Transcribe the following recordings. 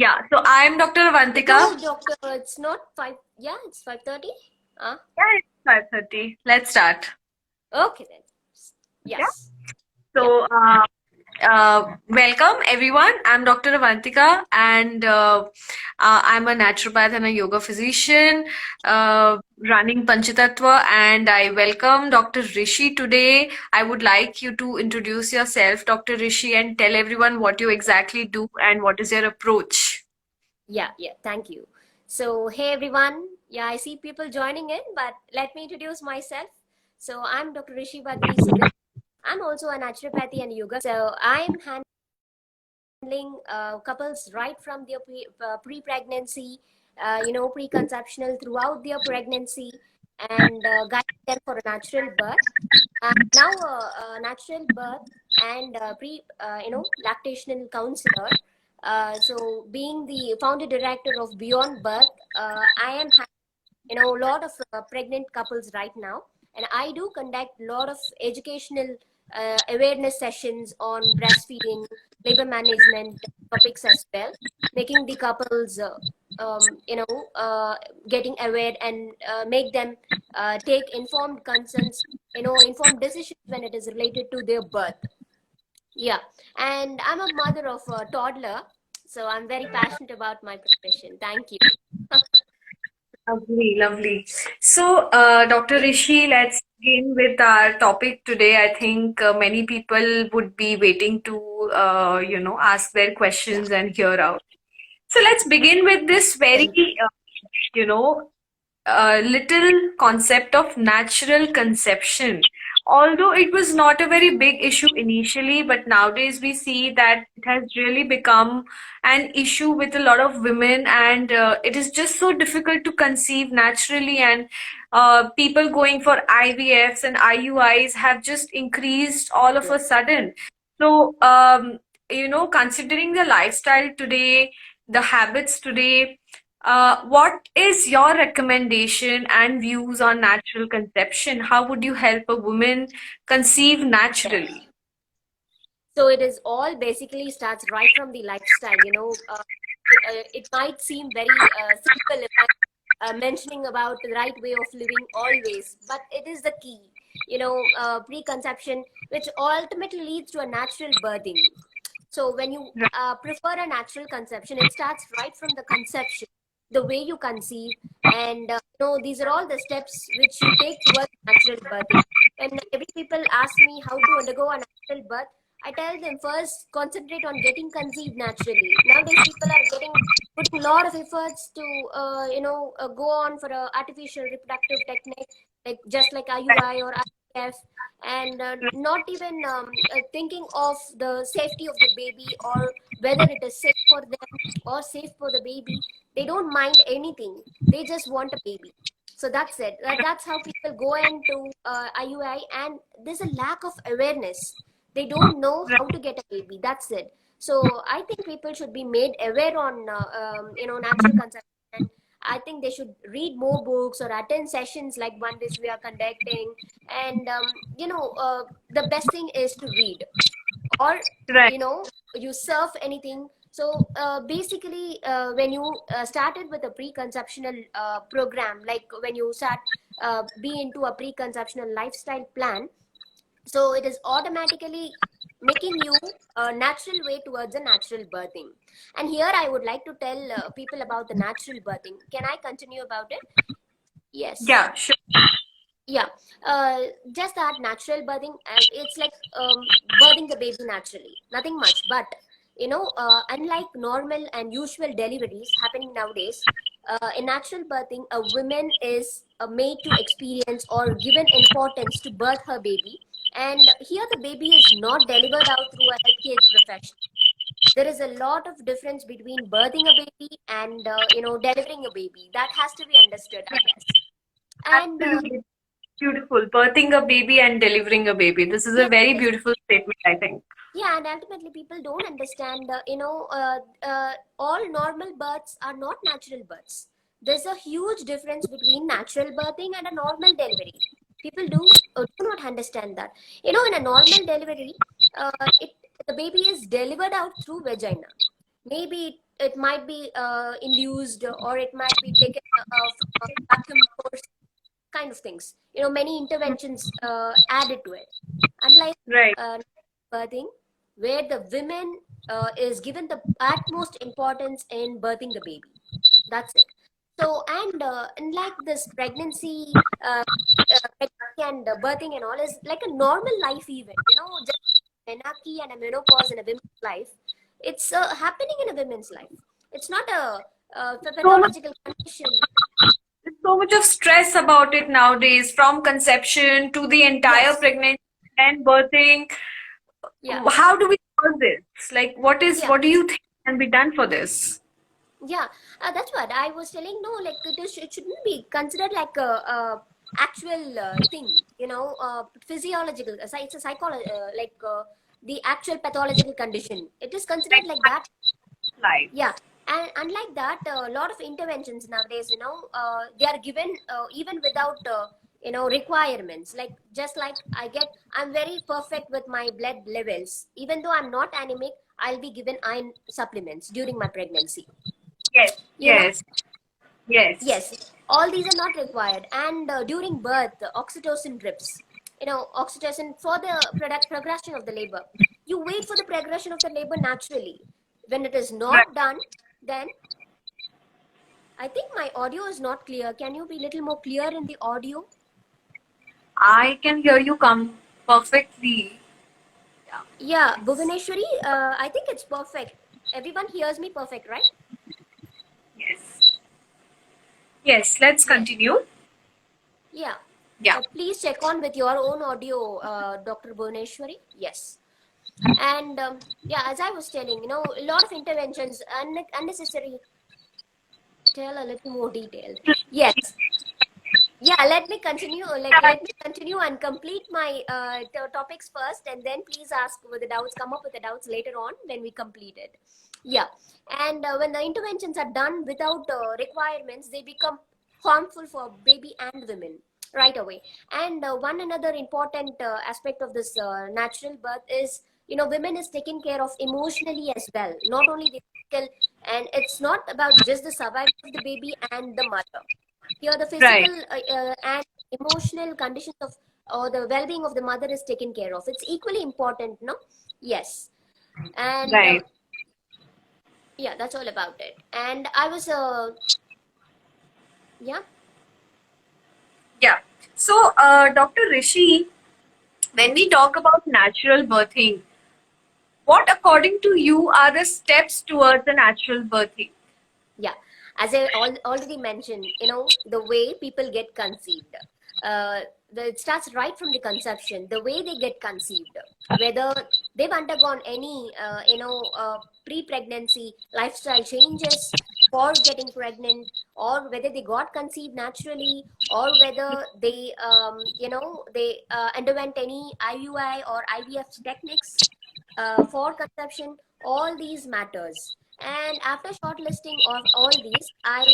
Yeah, so I'm Dr. Avantika. No, doctor, it's not 5. Yeah, it's 5:30. Yeah, it's 5:30. Let's start. Okay then. Yeah. Yes. Yeah. So, welcome everyone. I'm Dr. Avantika, and I'm a naturopath and a yoga physician running Panchatattva. And I welcome Dr. Rishi today. I would like you to introduce yourself, Dr. Rishi, and tell everyone what you exactly do and what is your approach. Yeah. Thank you. So, hey everyone. Yeah, I see people joining in, but let me introduce myself. So, I'm Dr. Rishi Badri Sugan. I'm also a naturopathy and yoga. So, I'm handling couples right from their pre-pregnancy, pre-conceptional throughout their pregnancy, and guiding them for a natural birth. Now a natural birth and lactational counselor. So being the founder director of Beyond Birth, I am a lot of pregnant couples right now, and I do conduct a lot of educational awareness sessions on breastfeeding, labor management topics as well, making the couples getting aware and make them take informed consents, informed decisions when it is related to their birth. Yeah, and I'm a mother of a toddler, so I'm very passionate about my profession. Thank you. Lovely, lovely. So, Dr. Rishi, let's begin with our topic today. I think many people would be waiting to, ask their questions and hear out. So, let's begin with this very, Thank you. you know, little concept of natural conception. Although it was not a very big issue initially, but nowadays we see that it has really become an issue with a lot of women, and it is just so difficult to conceive naturally. And people going for IVFs and IUIs have just increased all of Yeah. a sudden. So, considering the lifestyle today, the habits today, what is your recommendation and views on natural conception? How would you help a woman conceive naturally? So it is all basically starts right from the lifestyle. It might seem very simple if I'm mentioning about the right way of living always, but it is the key. Preconception, which ultimately leads to a natural birthing. So when you Right. prefer a natural conception, it starts right from the conception, the way you conceive, and these are all the steps which you take towards natural birthing. When every people ask me how to undergo a natural birth, I tell them first concentrate on getting conceived naturally. Nowadays, people are putting a lot of efforts to go on for a artificial reproductive technique, like just like IUI or IVF, and not even thinking of the safety of the baby, or whether it is safe for them or safe for the baby. They don't mind anything, they just want a baby. So that's it. That's how people go into IUI, and there's a lack of awareness. They don't know Right. how to get a baby. That's it. So I think people should be made aware on natural conception. I think they should read more books or attend sessions like one which we are conducting. And the best thing is to read, or Right. you surf anything. So basically, when you started with a preconceptional program, like when you start be into a preconceptional lifestyle plan, so it is automatically making you a natural way towards a natural birthing. And here I would like to tell people about the natural birthing. Can I continue about it? Yes. Yeah, sure. Yeah. Just that natural birthing, it's like birthing the baby naturally, nothing much. But unlike normal and usual deliveries happening nowadays, in natural birthing, a woman is made to experience or given importance to birth her baby. And here the baby is not delivered out through a healthcare professional. There is a lot of difference between birthing a baby and delivering a baby. That has to be understood, I guess. And Absolutely beautiful. Birthing a baby and delivering a baby. This is a very yes, beautiful statement, I think. yeah, and ultimately people don't understand. All normal births are not natural births. There's a huge difference between natural birthing and a normal delivery. People do not understand that. In a normal delivery, it the baby is delivered out through vagina. Maybe it might be induced, or it might be taken from a vacuum source, kind of things. Many interventions added to it. Unlike Right. birthing, where the women is given the utmost importance in birthing the baby. That's it. So, and like this pregnancy and birthing and all is like a normal life event. Just menarche and a menopause in a woman's life. It's happening in a woman's life. It's not a So much, pathological condition. there's so much of stress about it nowadays, from conception to the entire Yes. pregnancy and birthing. Yeah. How do we solve this? Like, Yeah. what do you think can be done for this? Yeah, that's what I was telling. No, like it shouldn't be considered like a actual thing. Physiological. It's a psychology, like the actual pathological condition. It is considered like that. Life. Yeah, and unlike that, a lot of interventions nowadays, they are given even without requirements. Like just like I'm very perfect with my blood levels. Even though I'm not anemic, I'll be given iron supplements during my pregnancy. Yes, You know, yes, yes. yes, all these are not required. And during birth, oxytocin drips. Oxytocin for the progression of the labor. You wait for the progression of the labor naturally. When it is Right. not done, then I think my audio is not clear. Can you be a little more clear in the audio? I can hear you come perfectly. Yeah, Bhuvaneshwari, I think it's perfect. Everyone hears me perfect, right? Yes. Yes, let's continue. Yeah. Yeah. Please check on with your own audio, Dr. Bhuvaneshwari. Yes. And yeah, as I was telling, a lot of interventions, unnecessary. Tell a little more detailed. Yes. Yeah, let me continue. Let me continue and complete my topics first, and then please ask with the doubts. Come up with the doubts later on when we complete it. Yeah, and when the interventions are done without requirements, they become harmful for baby and women right away. And one another important aspect of this natural birth is, women is taken care of emotionally as well, not only the physical. And it's not about just the survival of the baby and the mother. Here the Right. physical and emotional conditions of or the well-being of the mother is taken care of. It's equally important, no? Yes. And Right. yeah, that's all about it. And I was yeah. Yeah. So, Dr. Rishi, when we talk about natural birthing, what according to you are the steps towards a natural birthing? Yeah, as I already mentioned, the way people get conceived. It starts right from the conception, the way they get conceived, whether they've undergone any, pre-pregnancy lifestyle changes for getting pregnant, or whether they got conceived naturally, or whether they underwent any IUI or IVF techniques for conception. All these matters. And after shortlisting of all these, I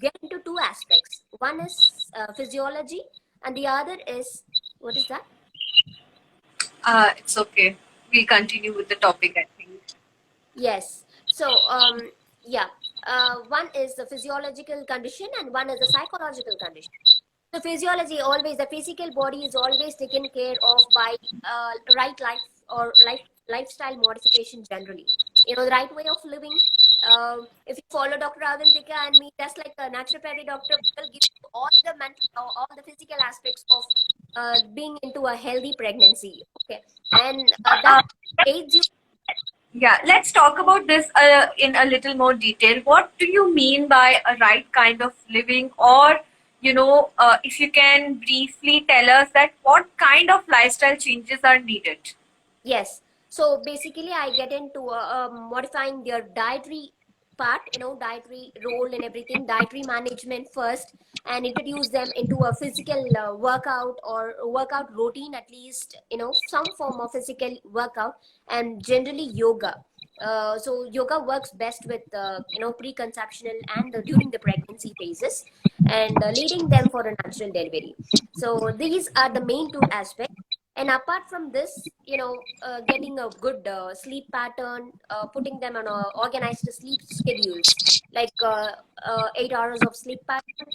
get into two aspects. One is physiology, and the other is, what is that? It's okay. We'll continue with the topic, I think. Yes. So, yeah, one is the physiological condition, and one is the psychological condition. So, physiology always, the physical body is always taken care of by right life or lifestyle modification generally. The right way of living. If you follow Dr. Avantika and me, just like a naturopathy doctor, will give you all the mental, all the physical aspects of being into a healthy pregnancy. Okay, and that aids you. Yeah, let's talk about this in a little more detail. What do you mean by a right kind of living? Or, if you can briefly tell us that what kind of lifestyle changes are needed? Yes. So basically, I get into modifying their dietary part, dietary role and everything, dietary management first, and introduce them into a physical workout or workout routine, at least, some form of physical workout, and generally yoga. So yoga works best with, preconceptional and during the pregnancy phases, and leading them for a natural delivery. So these are the main two aspects. And apart from this, getting a good sleep pattern, putting them on organized sleep schedules, like 8 hours of sleep pattern,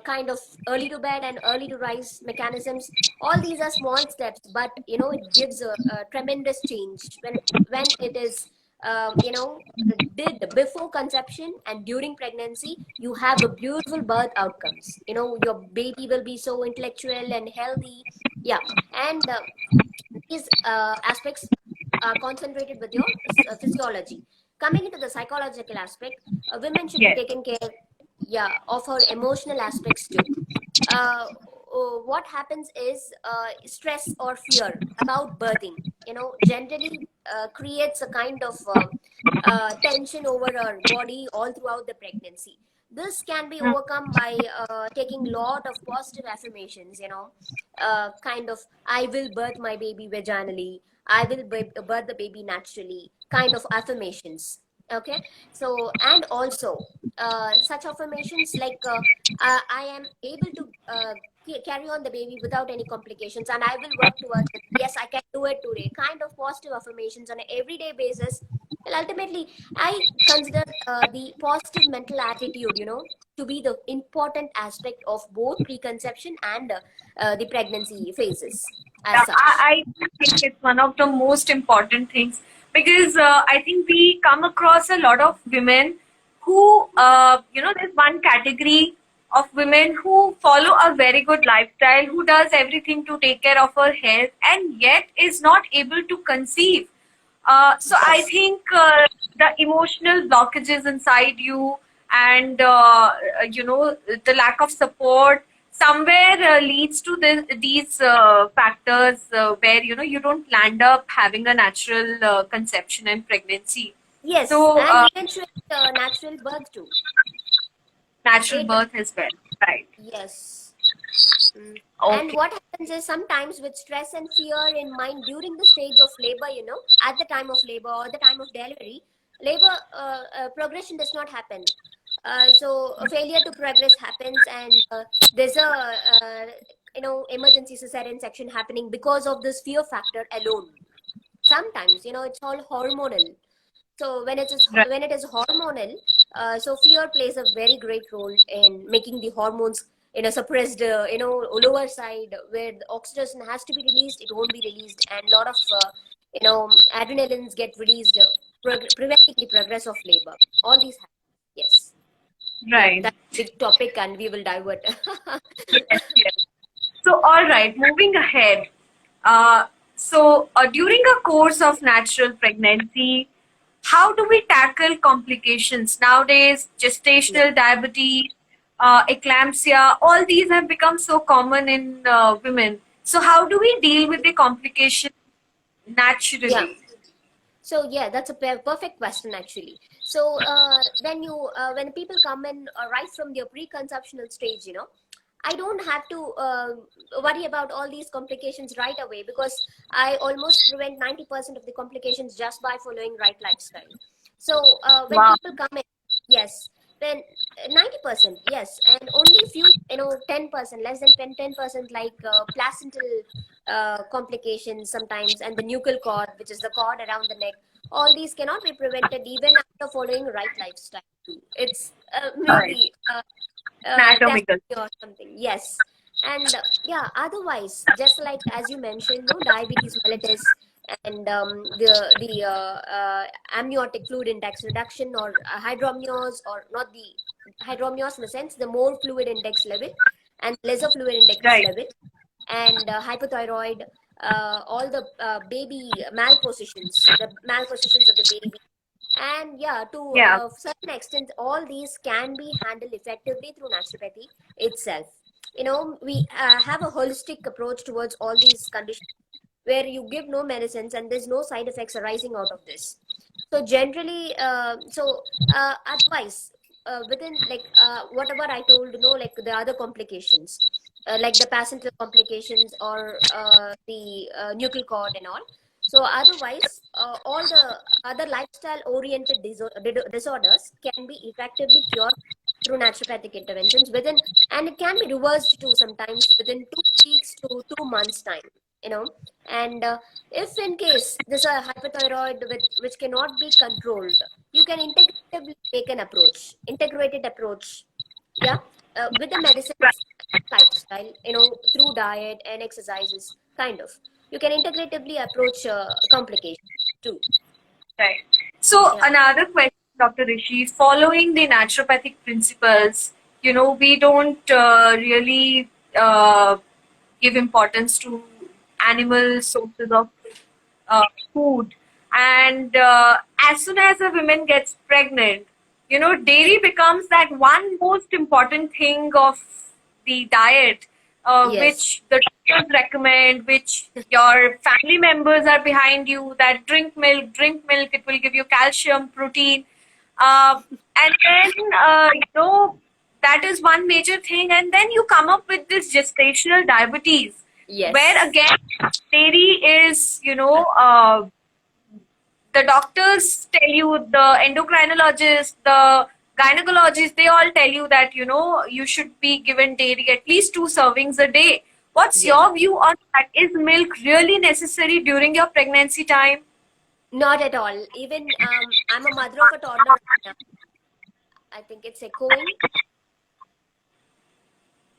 kind of early to bed and early to rise mechanisms. All these are small steps, but it gives a tremendous change when it is did before conception and during pregnancy. You have a beautiful birth outcomes. Your baby will be so intellectual and healthy. Yeah, and these aspects are concentrated with your physiology. Coming into the psychological aspect, women should be Yes. taken care, yeah, of her emotional aspects too. What happens is stress or fear about birthing, generally creates a kind of tension over our body all throughout the pregnancy. This can be Mm. overcome by taking lot of positive affirmations, kind of, I will birth my baby vaginally, I will birth the baby naturally, kind of affirmations. Okay, so and also such affirmations like I am able to carry on the baby without any complications, and I will work towards it. Yes, I can do it today. Kind of positive affirmations on an everyday basis. Well, ultimately, I consider the positive mental attitude, to be the important aspect of both preconception and the pregnancy phases as Yeah, such. I think it's one of the most important things because I think we come across a lot of women who, there's one category of women who follow a very good lifestyle, who does everything to take care of her health, and yet is not able to conceive. So I Yes. think the emotional blockages inside you and the lack of support somewhere leads to these factors where you don't land up having a natural conception and pregnancy. Yes, So and eventually natural birth too. natural It birth as well, right? Yes. Mm. And Okay. what happens is sometimes with stress and fear in mind during the stage of labor, at the time of labor or the time of delivery, labor progression does not happen. So a failure to progress happens, and there's a emergency cesarean section happening because of this fear factor alone. Sometimes it's all hormonal. So Right. when it is hormonal, so fear plays a very great role in making the hormones suppressed, lower side, where the oxytocin has to be released, it won't be released, and a lot of adrenalines get released, preventing the progress of labor. All these happen. Yes. Yeah, Right. that's a big topic, and we will divert. Yes, yes. So, all right, moving ahead. During a course of natural pregnancy, how do we tackle complications? Nowadays, Yeah. gestational diabetes, eclampsia, all these have become so common in women. So, how do we deal with the complication Yeah. naturally? So yeah, that's a perfect question actually. So when people come in right from their preconceptional stage, I don't have to worry about all these complications right away, because I almost prevent 90% of the complications just by following right lifestyle. So when Wow. people come in, yes, then 90%, yes, and only few, 10%, less than 10%, like placental complications sometimes, and the nuchal cord, which is the cord around the neck. All these cannot be prevented even after following right lifestyle. It's Right. maybe Anatomical. destiny or something. Yes. And yeah, otherwise, just like as you mentioned, no, diabetes mellitus, and the amniotic fluid index reduction, or hydroamnios, or not the hydroamnios in the sense, the more fluid index level and lesser fluid index Right. level, and hypothyroid, all the baby malpositions, the malpositions of the baby. And yeah, to Yeah. a certain extent, all these can be handled effectively through naturopathy itself. We have a holistic approach towards all these conditions, where you give no medicines and there's no side effects arising out of this. So generally, advice within, like whatever I told, like the other complications, like the placental complications, or the nuchal cord and all. So otherwise, all the other lifestyle oriented disorders can be effectively cured through naturopathic interventions within, and it can be reversed to sometimes within 2 weeks to 2 months time. you know. And if in case there's a hypothyroid which cannot be controlled, you can integratively take an approach, integrated approach, yeah, with the medicines, lifestyle, through diet and exercises, kind of. You can integratively approach complications too. Right. So Yeah. another question, Dr. Rishi, following the naturopathic principles, we don't really give importance to animal sources of uh, food. And as soon as a woman gets pregnant, dairy becomes that one most important thing of the diet, Yes. which the doctors recommend, which your family members are behind you, that drink milk, it will give you calcium, protein. And then, that is one major thing. And then you come up with this gestational diabetes, where Yes. again, dairy is, the doctors tell you, the endocrinologists, the gynecologists, they all tell you that, you should be given dairy at least 2 servings a day. What's Yes. your view on that? Is milk really necessary during your pregnancy time? Not at all. Even I'm a mother of a toddler right now. I think it's echoing.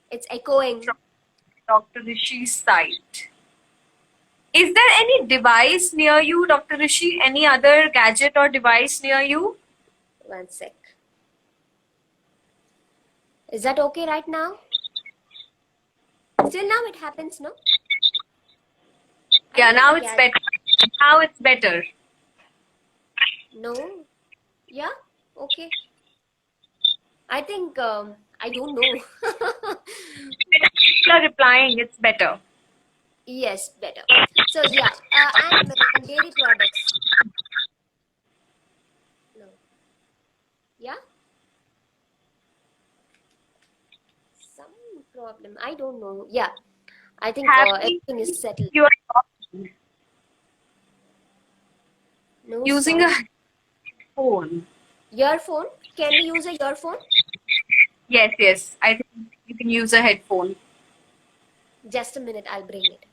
It's echoing. From Dr. Rishi's side. Is there any device near you, Dr. Rishi? Any other gadget or device near you? One sec. Is that okay right now? Still now it happens, no? Yeah, I don't now have a it's gadget. better. Now it's better. No. Yeah? Okay. I think I don't know. People are replying, it's better. Yes, better. So yeah, and dairy products. No. Yeah? Some problem. I don't know. Yeah. I think Happy everything is settled. you are No using a sound. phone. Earphone? Can we use a earphone? Yes, yes. I think you can use a headphone. Just a minute, I'll bring it.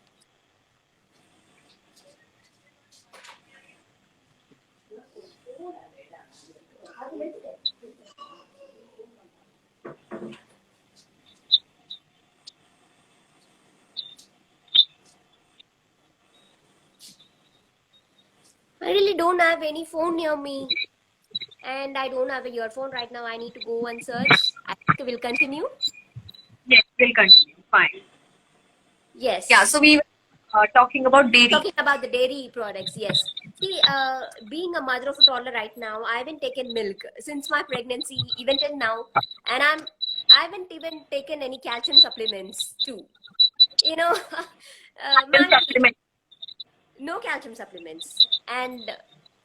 I really don't have any phone near me, and I don't have a earphone right now. I need to go and search. I think we'll continue. Yes, we'll continue. Fine. Yes. Yeah, so we were talking about dairy. Talking about the dairy products, yes. See, being a mother of a toddler right now, I haven't taken milk since my pregnancy, even till now, and I haven't even taken any calcium supplements too. You know, Milk my supplement. no calcium supplements, and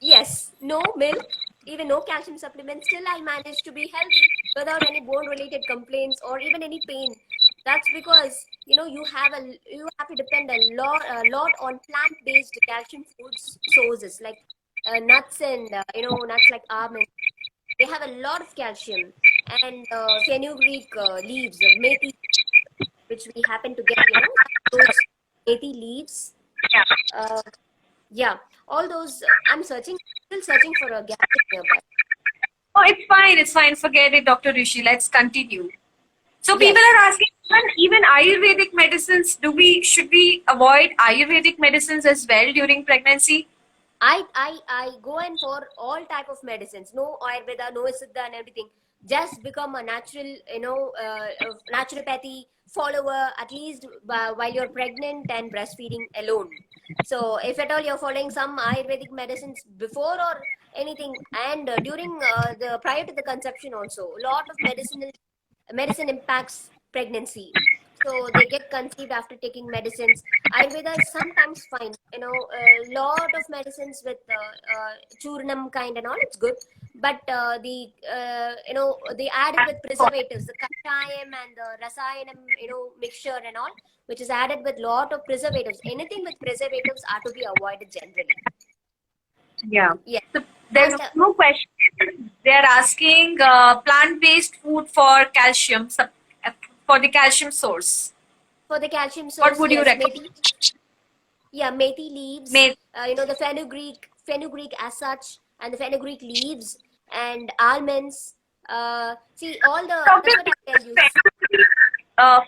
yes, no milk, even no calcium supplements. Still, I managed to be healthy without any bone-related complaints or even any pain. That's because you have to depend a lot on plant-based calcium foods sources like nuts and nuts like almonds. They have a lot of calcium, and fenugreek leaves, methi, which we happen to get, those methi leaves. Yeah. Yeah, all those. I'm still searching for a gadget nearby. Oh, it's fine. It's fine. Forget it, Dr. Rishi. Let's continue. So people Yes, are asking, even Ayurvedic medicines, should we avoid Ayurvedic medicines as well during pregnancy? I go in for all type of medicines. No Ayurveda, no Siddha, and everything. Just become a natural, naturopathy follower at least while you're pregnant and breastfeeding alone. So if at all you're following some Ayurvedic medicines before or anything, and during the prior to the conception also, a lot of medicine impacts pregnancy. So they get conceived after taking medicines. Ayurveda is sometimes fine, a lot of medicines with churnam kind and all, it's good. But they add it with preservatives, the kashayam and the rasayanam, mixture and all, which is added with lot of preservatives. Anything with preservatives are to be avoided generally. Yeah. Yeah. So there's And no question. They're asking plant-based food for calcium, for the calcium source. for the calcium What source, would you yes, recommend? maybe Yeah, methi leaves, May the fenugreek as such, and the fenugreek leaves, and almonds. See, that's what I tell you.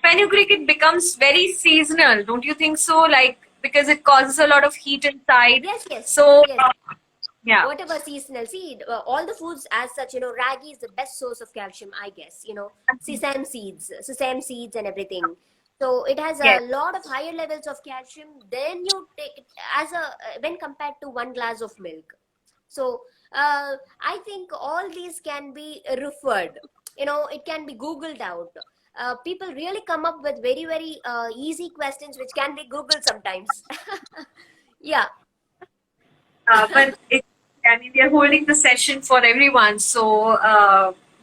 fenugreek, it becomes very seasonal, don't you think so? Like, because it causes a lot of heat inside. Yes, yes, So, yes. yeah. Whatever seasonal, see, all the foods as such, ragi is the best source of calcium, I guess. Sesame seeds and everything. So it has a Yes. lot of higher levels of calcium than you take it as a when compared to one glass of milk. So I think all these can be referred. It can be googled out. People really come up with very very easy questions which can be googled sometimes. Yeah. But I mean, we are holding the session for everyone. So,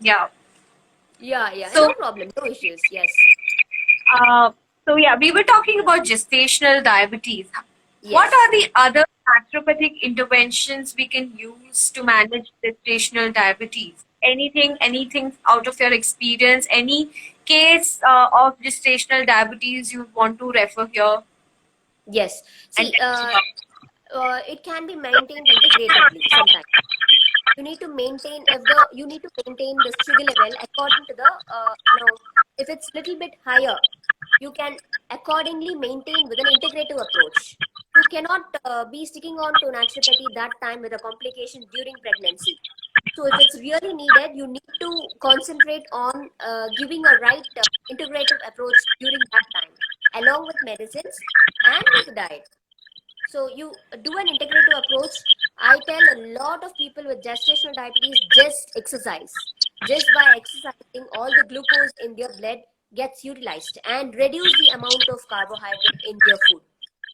yeah. Yeah, So, no problem, no issues. Yes. uh, so yeah, we were talking about gestational diabetes. What Yes. are the other naturopathic interventions we can use to manage gestational diabetes? Anything out of your experience? Any case of gestational diabetes you want to refer here? Yes. And See, it can be maintained integratively sometimes. You need to maintain the sugar level according to the if it's little bit higher, you can accordingly maintain with an integrative approach. You cannot be sticking on to naturopathy that time with a complication during pregnancy. So if it's really needed, you need to concentrate on giving a right integrative approach during that time, along with medicines and with diet. So you do an integrative approach. I tell a lot of people with gestational diabetes, just exercise. Just by exercising, all the glucose in their blood gets utilized and reduce the amount of carbohydrate in their food.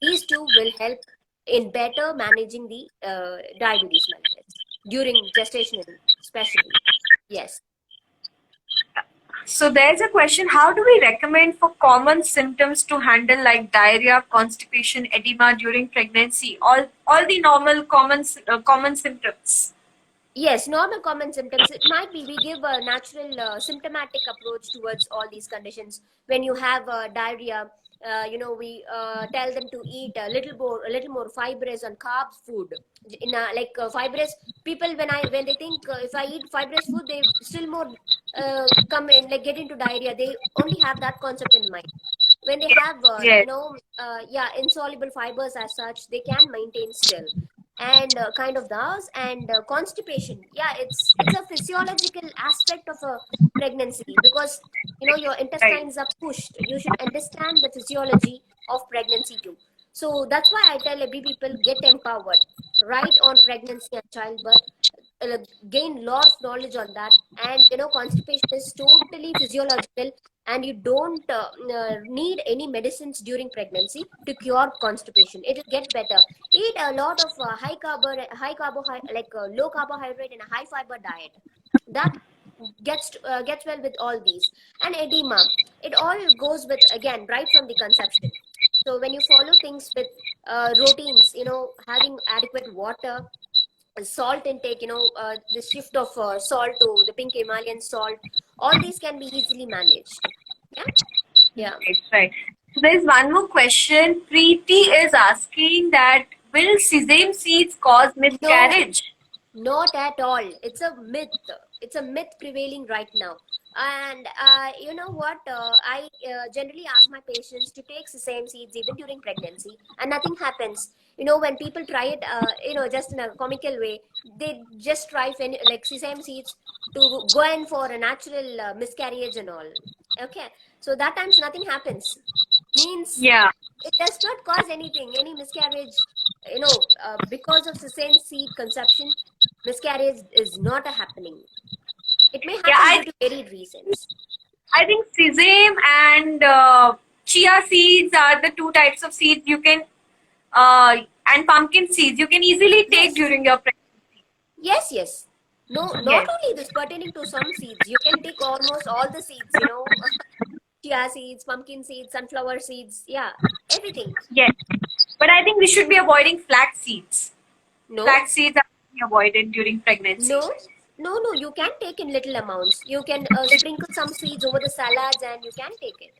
These two will help in better managing the diabetes mellitus during gestation, especially. Yes. so there's a question: how do we recommend for common symptoms to handle like diarrhea, constipation, edema during pregnancy? All the normal common symptoms. Yes, normal common symptoms. It might be we give a natural symptomatic approach towards all these conditions. When you have diarrhea, we tell them to eat a little more fibrous and carbs food. Fibrous people, when they think if I eat fibrous food, they still more come in like get into diarrhea. They only have that concept in mind. When they have Yes, insoluble fibers as such, they can maintain still, and kind of those, and constipation, yeah, it's a physiological aspect of a pregnancy, because your right. intestines are pushed. You should understand the physiology of pregnancy too. So that's why I tell every people, get empowered right on pregnancy and childbirth. Gain lot of knowledge on that. And constipation is totally physiological, and you don't need any medicines during pregnancy to cure constipation. It will get better. Eat a lot of low carbohydrate and a high fiber diet. That gets well with all these. And edema, it all goes with, again, right from the conception. So when you follow things with routines, having adequate water, salt intake, the shift of salt to the pink Himalayan salt, all these can be easily managed. Yeah. Yeah. Right, right. So there's one more question. Preeti is asking that will sesame seeds cause No, miscarriage? not at all. It's a myth. It's a myth prevailing right now. And you know what? I generally ask my patients to take sesame seeds even during pregnancy, and nothing happens. When people try it, just in a comical way, they just try like sesame seeds to go in for a natural miscarriage and all. Okay, so that times nothing happens. Means Yeah. it does not cause any miscarriage. Because of sesame seed consumption, miscarriage is not a happening. It may Yeah, happen due to varied reasons. I think sesame and chia seeds are the two types of seeds you can and pumpkin seeds you can easily take Yes, during your pregnancy. yes. No, not Yes, only this pertaining to some seeds. You can take almost all the seeds. Chia seeds, pumpkin seeds, sunflower seeds. Yeah, everything. yes. But I think we should be avoiding flax seeds. No, Flax seeds are to be avoided during pregnancy. no, no. You can take in little amounts. You can sprinkle some seeds over the salads, and you can take it.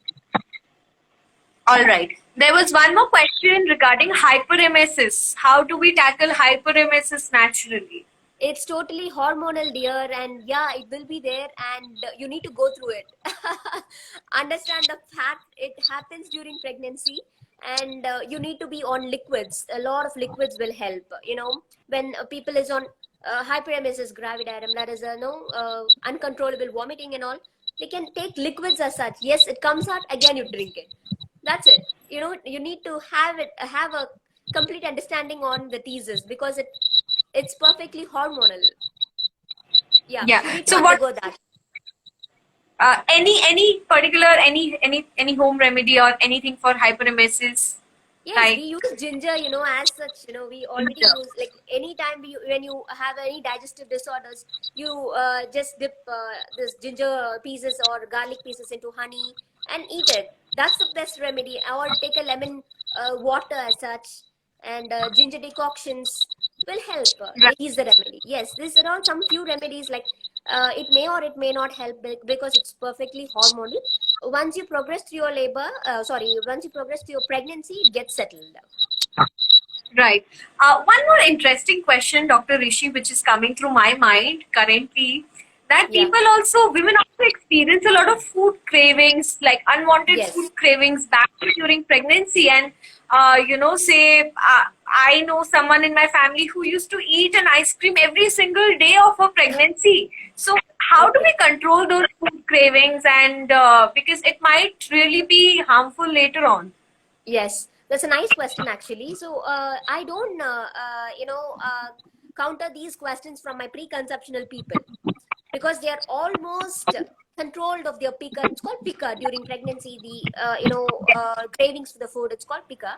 All right. There was one more question regarding hyperemesis. How do we tackle hyperemesis naturally? It's totally hormonal, dear, and yeah, it will be there, and you need to go through it. Understand the fact it happens during pregnancy, and you need to be on liquids. A lot of liquids will help. You know, when people is on hyperemesis gravidarum, that is no uncontrollable vomiting and all. They can take liquids as such. Yes, it comes out again. You drink it. That's it. You know, you need to have a complete understanding on the thesis because it's perfectly hormonal. Yeah, Yeah. you need to So what? undergo that. Any particular any home remedy or anything for hyperemesis? Yes, we Like use ginger, you know, as such. You know, we already ginger. use like anytime when you have any digestive disorders, you just dip this ginger pieces or garlic pieces into honey and eat it. That's the best remedy. Or take a lemon water as such, and ginger decoctions will help Right. ease the remedy. Yes, these are all some few remedies like it may or it may not help because it's perfectly hormonal. Once you progress through your labor, once you progress through your pregnancy, it gets settled. Right. One more interesting question, Dr. Rishi, which is coming through my mind currently, that Yeah. women also experience a lot of food cravings, like unwanted Yes. food cravings back during pregnancy. And, say, I know someone in my family who used to eat an ice cream every single day of her pregnancy. So, how do Okay. we control those food cravings? And because it might really be harmful later on. Yes. That's a nice question, actually. So, I don't, counter these questions from my preconceptional people because they are almost controlled of their pica. It's called pica during pregnancy. The cravings for the food. It's called pica,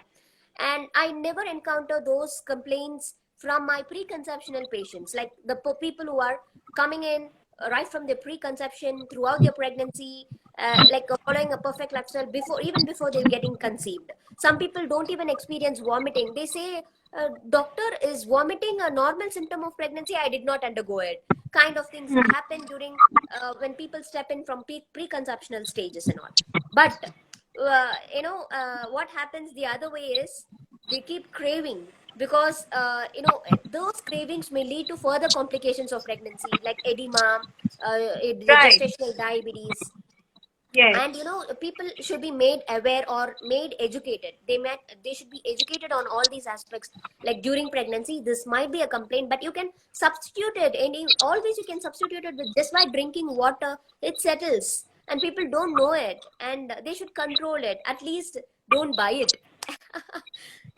and I never encounter those complaints from my preconceptional patients, like the people who are coming in right from their preconception throughout their pregnancy, following a perfect lifestyle even before they're getting conceived. Some people don't even experience vomiting. They say, doctor, is vomiting a normal symptom of pregnancy? I did not undergo it. Kind of things happen during when people step in from preconceptional stages and all. But what happens the other way is they keep craving because those cravings may lead to further complications of pregnancy like edema, Right. gestational diabetes. Yes. And people should be made aware or made educated. They should be educated on all these aspects. Like during pregnancy, this might be a complaint, but you can substitute it, and always you can substitute it with just by drinking water. It settles, and people don't know it, and they should control it. At least don't buy it.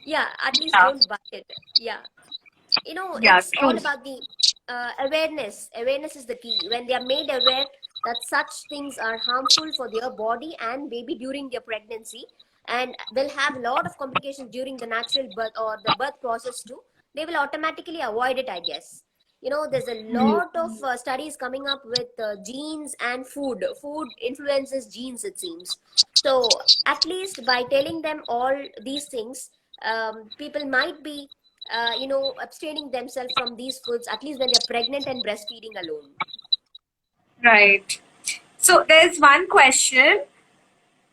Yeah, at least Yeah. don't buy it. Yeah, Yeah. it's all True. about the awareness is the key. When they are made aware that such things are harmful for their body and baby during their pregnancy, and will have a lot of complications during the natural birth or the birth process too, they will automatically avoid it, I guess. There's a lot of studies coming up with genes and food influences genes, it seems. So at least by telling them all these things, people might be abstaining themselves from these foods, at least when they're pregnant and breastfeeding alone. Right. So there's one question.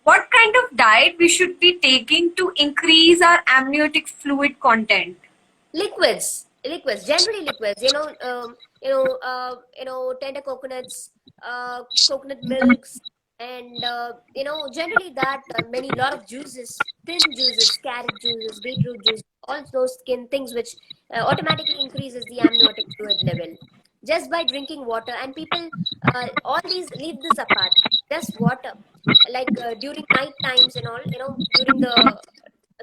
What kind of diet we should be taking to increase our amniotic fluid content? Liquids, generally liquids. Tender coconuts, coconut milks, and generally that many lot of juices, thin juices, carrot juices, beetroot juice, all those things which automatically increases the amniotic fluid level just by drinking water. And people, all these leave this apart. Just water, like during night times and all. During the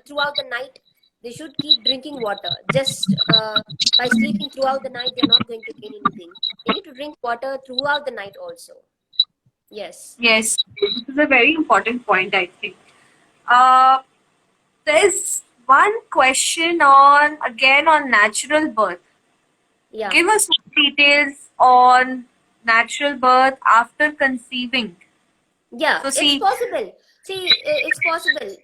throughout the night they should keep drinking water. Just by sleeping throughout the night, they're not going to gain anything. They need to drink water throughout the night also. Yes. Yes, this is a very important point, I think. Uh, there's one question on natural birth. Yeah. Give us more details on natural birth after conceiving. Yeah, So it's see, possible. See, it's possible.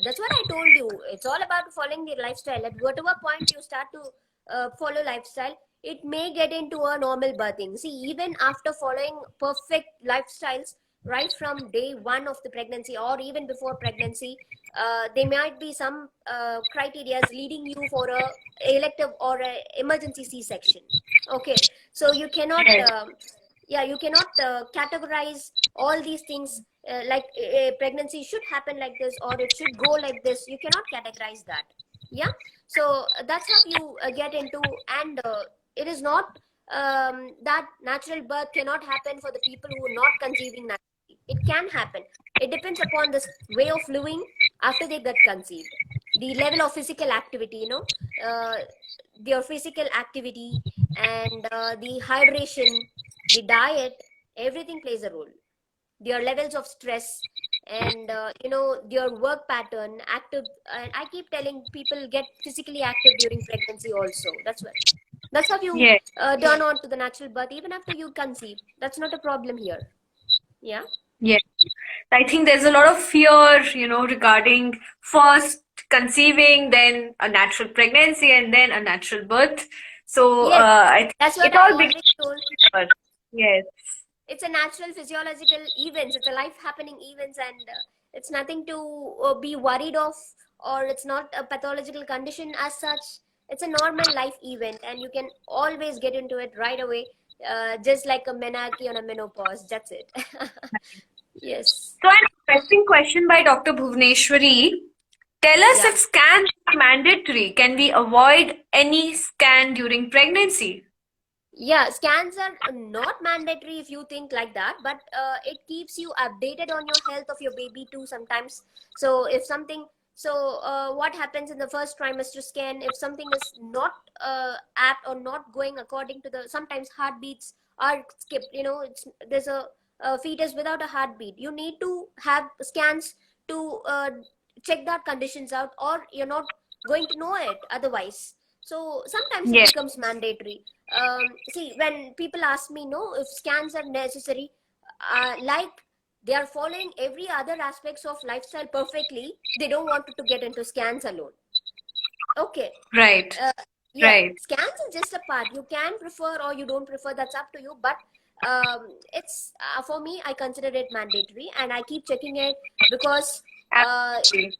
That's what I told you. It's all about following the lifestyle. At whatever point you start to follow lifestyle, it may get into a normal birthing. See, even after following perfect lifestyles, right from day one of the pregnancy or even before pregnancy. There might be some criteria leading you for a elective or a emergency C-section. Okay, so you cannot Yes. yeah, you cannot categorize all these things like a pregnancy should happen like this or it should go like this. You cannot categorize that. Yeah, so that's how you get into. And it is not that natural birth cannot happen for the people who are not conceiving naturally. It can happen. It depends upon this way of living after they get conceived, the level of physical activity, uh, their physical activity, and the hydration, the diet, everything plays a role. Their levels of stress, and their work pattern, active. And I keep telling people, get physically active during pregnancy also. That's how you Yes. turn on to the natural birth even after you conceive. That's not a problem here. Yeah. Yes. I think there's a lot of fear, regarding first conceiving, then a natural pregnancy, and then a natural birth. So Yes, I think that's what it I all begins always told. first. Yes. It's a natural physiological events. It's a life happening events, and it's nothing to be worried of, or it's not a pathological condition as such. It's a normal life event, and you can always get into it right away, just like a menarche on a menopause. That's it. Yes. So an interesting question by Dr. Bhuvneshwari. Tell us, Yeah. if scans are mandatory, can we avoid any scan during pregnancy? Yeah, scans are not mandatory if you think like that, but it keeps you updated on your health of your baby too sometimes. So if something, so what happens in the first trimester scan, if something is not apt or not going according to the, sometimes heartbeats are skipped, there's a fetus without a heartbeat. You need to have scans to check that conditions out, or you're not going to know it otherwise. So sometimes it Yes. becomes mandatory. See, when people ask me, no, if scans are necessary, like they are following every other aspects of lifestyle perfectly, they don't want to get into scans alone. Okay. Right. uh, yeah, Right. scans is just a part. You can prefer or you don't prefer, that's up to you, but it's for me, I consider it mandatory, and I keep checking it because Absolutely.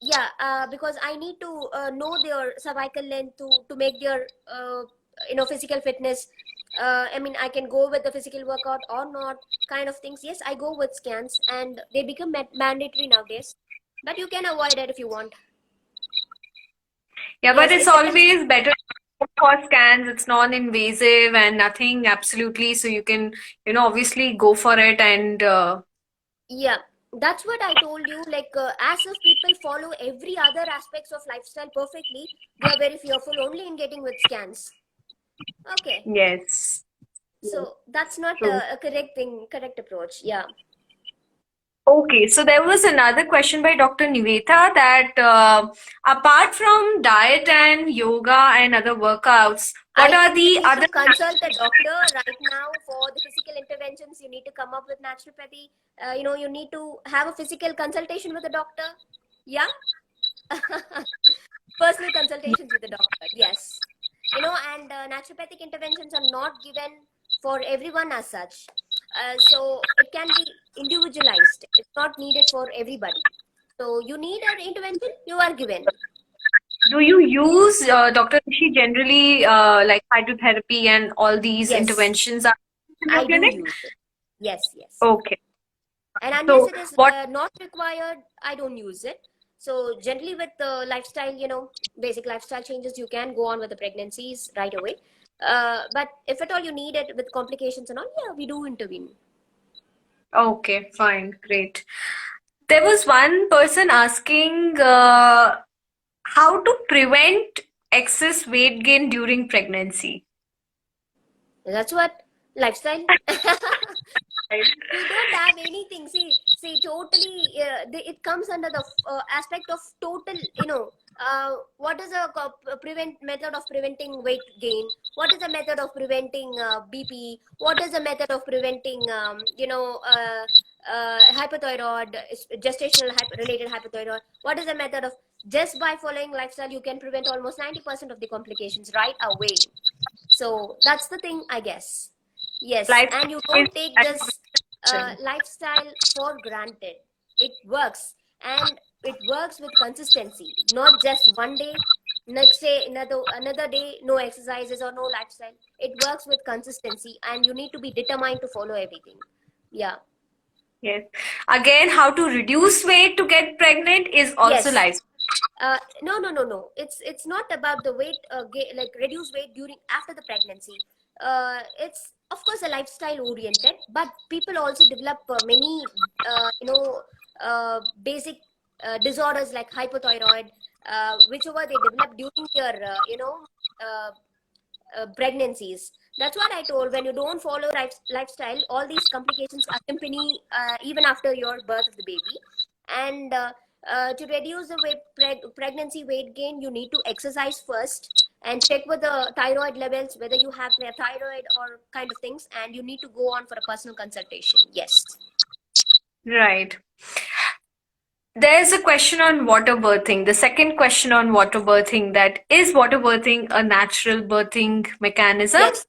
yeah, because I need to know their cervical length to make their physical fitness. I mean, I can go with the physical workout or not, kind of things. Yes, I go with scans, and they become mandatory nowadays, but you can avoid it if you want. Yeah, but Yes, it's it depends. always better to go for scans. It's non-invasive and nothing absolutely. So you can, obviously go for it and Yeah, that's what I told you. Like, as if people follow every other aspects of lifestyle perfectly, they are very fearful only in getting with scans. Okay, yes. Yes, so that's not true. a correct thing, correct approach. Yeah. Okay, so there was another question by Dr. Niveta that apart from diet and yoga and other workouts, what I are think you the need other? to consult a doctor right now for the physical interventions. You need to come up with naturopathy. You need to have a physical consultation with a doctor. Yeah. Personal consultations with the doctor. Yes. And naturopathic interventions are not given for everyone as such. So it can be individualized. It's not needed for everybody. So you need an intervention, you are given. Do you use, Dr. Rishi, generally like hydrotherapy and all these Yes, interventions are in your I do clinic? use it. Yes, yes. Okay. And unless So it is what? not required, I don't use it. So generally with the lifestyle, basic lifestyle changes, you can go on with the pregnancies right away. But if at all you need it with complications and all, yeah, we do intervene. Okay, fine, great. There was one person asking how to prevent excess weight gain during pregnancy. That's what lifestyle. Right. You don't have anything. See, totally. It comes under the aspect of total. What is a prevent method of preventing weight gain? What is a method of preventing BP? What is a method of preventing hypothyroid, gestational related hypothyroid? What is a method of, just by following lifestyle, you can prevent almost 90% of the complications right away. So that's the thing, I guess. Yes, and you Lifestyle is don't take this. lifestyle for granted. It works, and it works with consistency, not just one day, next day, another day, no exercises or no lifestyle. It works with consistency, and you need to be determined to follow everything. Yeah. Yes. Again, how to reduce weight to get pregnant is also Yes. life. No. It's not about the weight, like reduce weight during after the pregnancy. It's of course a lifestyle oriented, but people also develop many, basic disorders like hypothyroid, whichever they develop during their, pregnancies. That's what I told. When you don't follow lifestyle, all these complications accompany even after your birth of the baby. And to reduce the pregnancy weight gain, you need to exercise first and check with the thyroid levels whether you have a thyroid or kind of things, and you need to go on for a personal consultation. Yes. Right. There's a question on water birthing. The second question on water birthing, that is water birthing a natural birthing mechanism? Yes.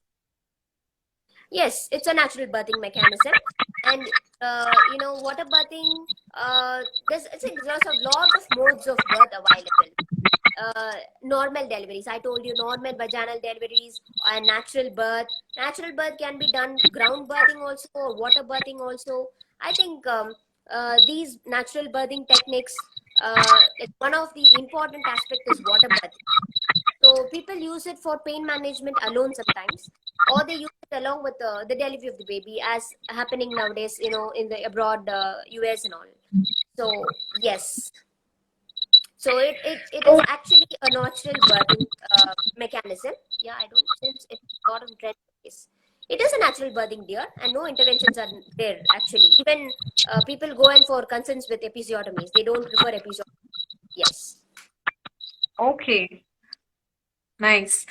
Yes, it's a natural birthing mechanism, and water birthing. There's a lot of modes of birth available. Normal deliveries. I told you normal vaginal deliveries and natural birth. Natural birth can be done ground birthing also or water birthing also. I think these natural birthing techniques. One of the important aspect is water birthing. So people use it for pain management alone sometimes, or they use it along with the delivery of the baby, as happening nowadays, in the abroad, US and all. So yes, so it is actually a natural birthing mechanism. Yeah, I don't since it's got a trend nowadays. It is a natural birthing, dear, and no interventions are there actually. Even people go in for concerns with episiotomies. They don't prefer episiotomy. Yes. Okay, nice.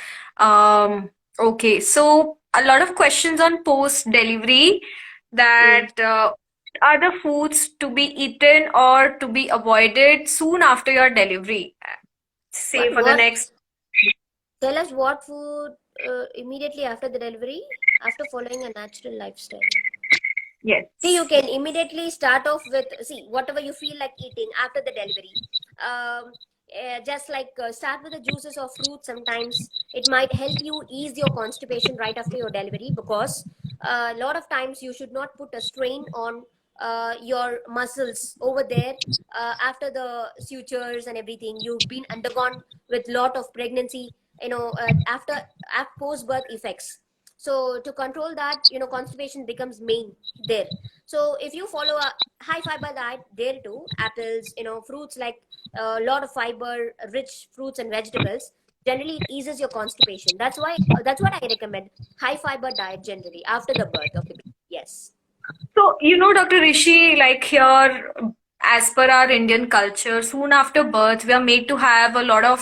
Okay, so a lot of questions on post-delivery, Mm. that are the foods to be eaten or to be avoided soon after your delivery, say What for the what next. Tell us what food immediately after the delivery, after following a natural lifestyle. Yes. See, you can immediately start off with, see, whatever you feel like eating after the delivery. Just like start with the juices or fruits sometimes. It might help you ease your constipation right after your delivery, because a lot of times you should not put a strain on your muscles over there after the sutures and everything. You've been undergone with lot of pregnancy, after post birth effects. So to control that, constipation becomes main there. So if you follow a high fiber diet there too, apples, fruits like a lot of fiber rich fruits and vegetables, generally it eases your constipation. That's what I recommend, high fiber diet generally after the birth of the baby. Yes. So, Dr. Rishi, like here, as per our Indian culture, soon after birth, we are made to have a lot of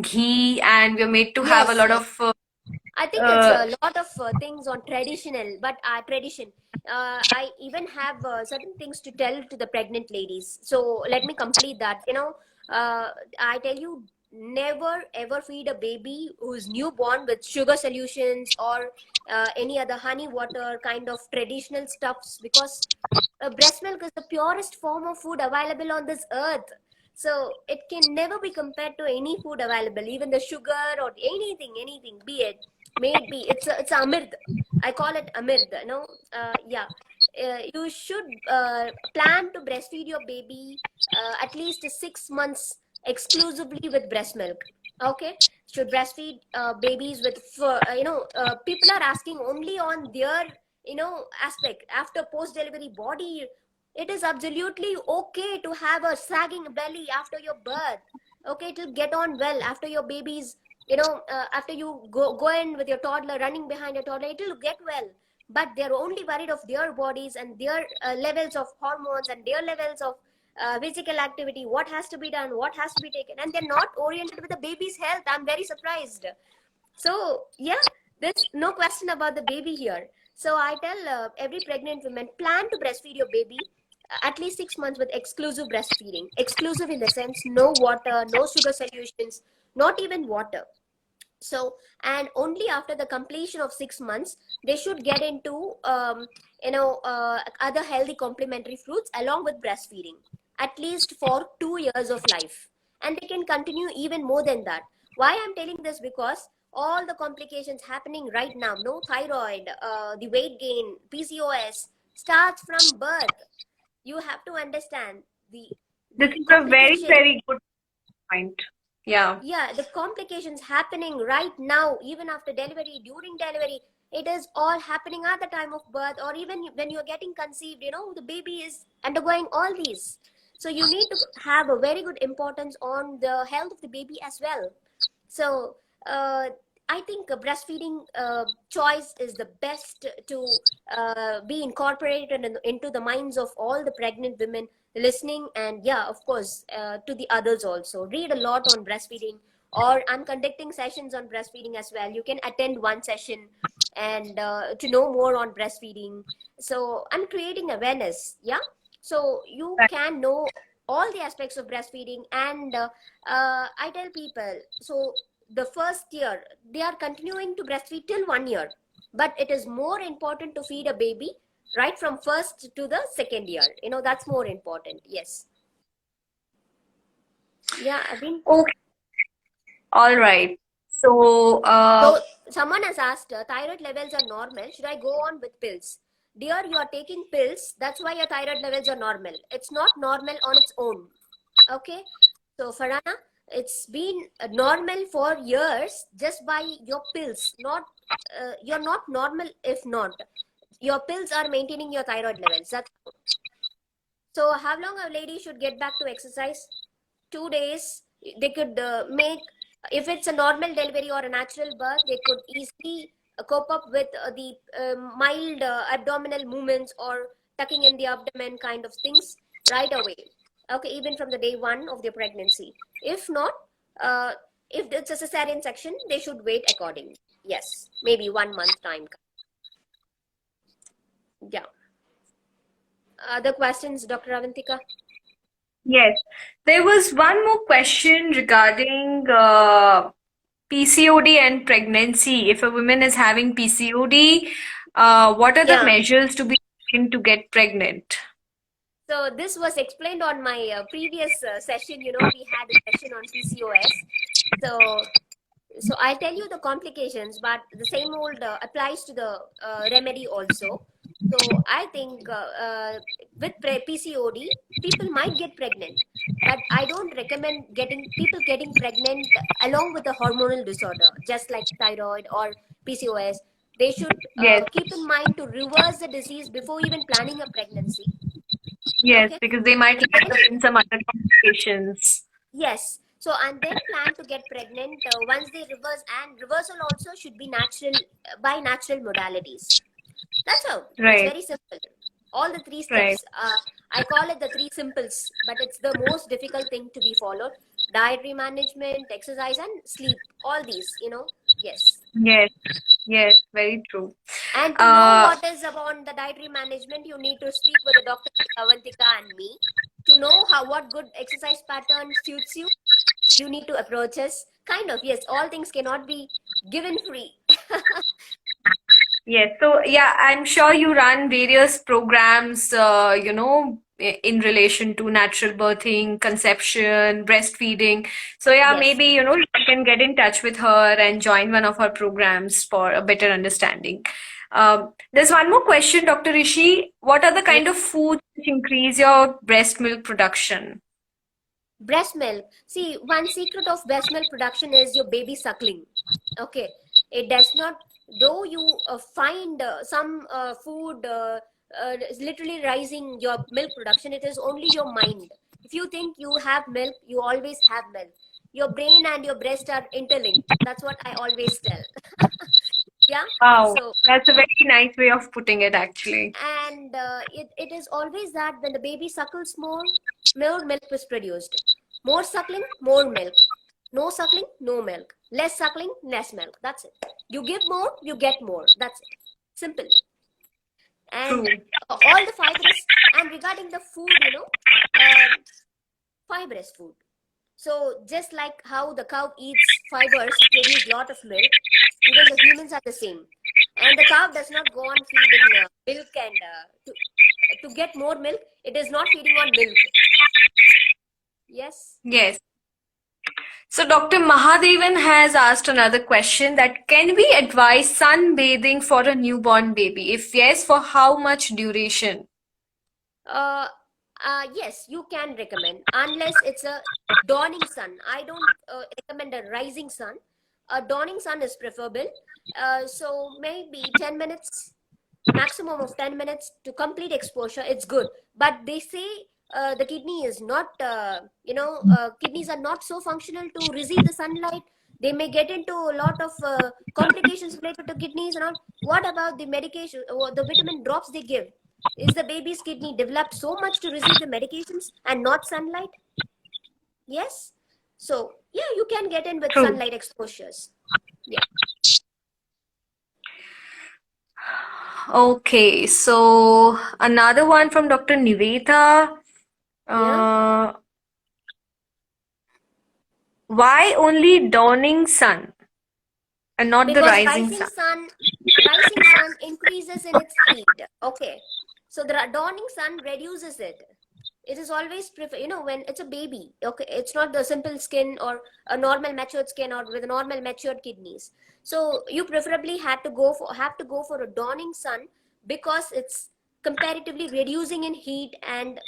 ghee, and we are made to have a Yes, lot yes. of I think it's uh, a lot of things on traditional, but tradition. I even have certain things to tell to the pregnant ladies. So let me complete that. I tell you, never ever feed a baby who's newborn with sugar solutions or any other honey water kind of traditional stuffs, because breast milk is the purest form of food available on this earth. So it can never be compared to any food available, even the sugar or anything, be it, may it be. It's Amrit. I call it Amrit. Yeah. You should plan to breastfeed your baby at least 6 months exclusively with breast milk. Okay, should breastfeed babies with, people are asking only on their aspect after post delivery body. It is absolutely okay to have a sagging belly after your birth. Okay, it'll get on well after your baby's, after you go in with your toddler, running behind your toddler, it'll get well. But they're only worried of their bodies and their levels of hormones and their levels of physical activity, what has to be done, what has to be taken, and they're not oriented with the baby's health. I'm very surprised. So yeah, there's no question about the baby here. So I tell every pregnant woman, plan to breastfeed your baby at least 6 months with exclusive breastfeeding. Exclusive in the sense, no water, no sugar solutions, not even water. So, and only after the completion of 6 months, they should get into, other healthy complementary fruits along with breastfeeding, at least for 2 years of life. And they can continue even more than that. Why I'm telling this? Because all the complications happening right now, no thyroid, the weight gain, PCOS, starts from birth. You have to understand the This the is a very, complication. very good point. Yeah. Yeah, the complications happening right now, even after delivery, during delivery, it is all happening at the time of birth, or even when you're getting conceived, the baby is undergoing all these. So you need to have a very good importance on the health of the baby as well. So uh, I think a breastfeeding choice is the best to be incorporated into the minds of all the pregnant women listening, and yeah, of course, to the others also. Read a lot on breastfeeding, or I'm conducting sessions on breastfeeding as well. You can attend one session and to know more on breastfeeding. So I'm creating awareness. Yeah. So you Right. can know all the aspects of breastfeeding, and I tell people, so the first year they are continuing to breastfeed till 1 year, but it is more important to feed a baby right from first to the second year. That's more important. Yes. Yeah, I mean, Okay. All right. So, so someone has asked, thyroid levels are normal. Should I go on with pills? Dear, you are taking pills. That's why your thyroid levels are normal. It's not normal on its own. Okay. So, Farana, it's been normal for years just by your pills. Not You're not normal if not. Your pills are maintaining your thyroid levels. So, how long a lady should get back to exercise? 2 days. They could make, if it's a normal delivery or a natural birth, they could easily cope up with the mild abdominal movements or tucking in the abdomen kind of things right away. Okay, even from the day one of their pregnancy. If not, uh, if it's a cesarean section, they should wait accordingly. Yes, maybe 1 month time. Yeah. Other questions, Dr. Avantika? yes, there was one more question regarding PCOD and pregnancy. If a woman is having PCOD, what are the Yeah. measures to be taken to get pregnant? So this was explained on my previous session. We had a session on PCOS. So I'll tell you the complications, but the same old applies to the remedy also. So I think with PCOD, people might get pregnant, but I don't recommend getting pregnant along with a hormonal disorder, just like thyroid or PCOS. They should Yes, keep in mind to reverse the disease before even planning a pregnancy. yes, Okay. because they might Then, land up in some other complications. yes. So, and then plan to get pregnant once they reverse, and reversal also should be natural, by natural modalities. That's how. It's Right, very simple. All the three right. steps. I call it the three simples, but it's the most difficult thing to be followed. Dietary management, exercise, and sleep. All these, yes. Yes, yes, very true. And to know Uh, what is about the dietary management, you need to speak with the doctor Avantika and me to know what good exercise pattern suits you. You need to approach us. Kind of, yes. All things cannot be given free. yes, so yeah, I'm sure you run various programs, in relation to natural birthing, conception, breastfeeding. So yeah, Yes. maybe, you can get in touch with her and join one of her programs for a better understanding. There's one more question, Dr. Rishi. What are the Yeah. kind of foods which increase your breast milk production? Breast milk. See, one secret of breast milk production is your baby suckling. Okay. It does not, though you find some food is literally rising your milk production, it is only your mind. If you think you have milk, you always have milk. Your brain and your breast are interlinked. That's what I always tell. Yeah. Wow, So, that's a very nice way of putting it, actually. and it is always that when the baby suckles more milk is produced. More suckling, more milk. No suckling, no milk. Less suckling, less milk. That's it. You give more, you get more. That's it. Simple. True. And all the fibrous, and regarding the food, fibrous food. So just like how the cow eats fibers to produce lot of milk, even the humans are the same. And the cow does not go on feeding milk and to get more milk, it is not feeding on milk. Yes. Yes. So Dr. Mahadevan has asked another question, that can we advise sunbathing for a newborn baby? If yes, for how much duration? Uh, yes, you can recommend, unless it's a dawning sun. I don't recommend a rising sun. A dawning sun is preferable. So maybe 10 minutes, maximum of 10 minutes to complete exposure. It's good. But they say the kidney is not, kidneys are not so functional to receive the sunlight. They may get into a lot of complications related to kidneys and all. What about the medication or the vitamin drops they give? Is the baby's kidney developed so much to receive the medications and not sunlight? Yes. So yeah, you can get in with True. sunlight exposures. Yeah. Okay, so another one from Dr. Niveta. Yeah. Why only dawning sun and not the Because rising sun? rising sun increases in its heat. Okay. So the dawning sun reduces it. It is always prefer, when it's a baby. Okay, it's not the simple skin or a normal matured skin or with normal matured kidneys. So you preferably have to go for a dawning sun, because it's comparatively reducing in heat and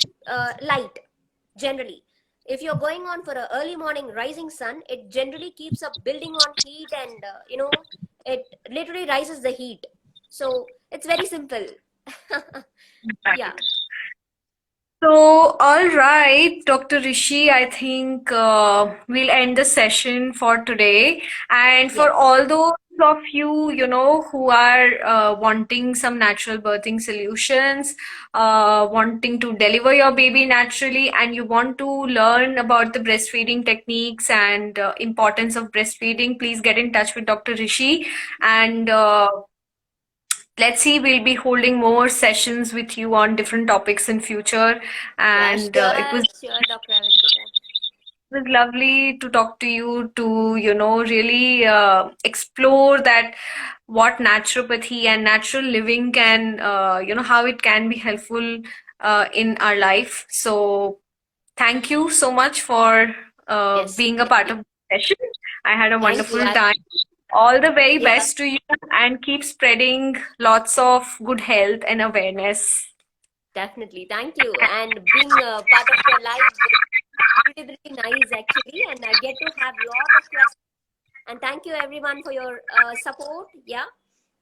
light generally. If you're going on for an early morning rising sun, it generally keeps up building on heat, and it literally rises the heat. So it's very simple. Yeah. So, all right, Dr. Rishi, I think we'll end the session for today. And for Yes. all those of you, who are wanting some natural birthing solutions, wanting to deliver your baby naturally, and you want to learn about the breastfeeding techniques and importance of breastfeeding, please get in touch with Dr. Rishi. And let's see, we'll be holding more sessions with you on different topics in future. Yeah, And sure, Dr. Avantika. it was lovely to talk to you, to really explore that what naturopathy and natural living can how it can be helpful in our life. So thank you so much for Yes, being a part of the session. I had a thank you. wonderful time. All the very Yeah, best to you, and keep spreading lots of good health and awareness. definitely. Thank you. And being a part of your life is pretty, pretty nice actually. And I get to have a lot of questions. And thank you everyone for your support. Yeah,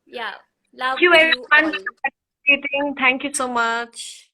yeah. Love Thank you to you everyone all. for participating. Thank you so much.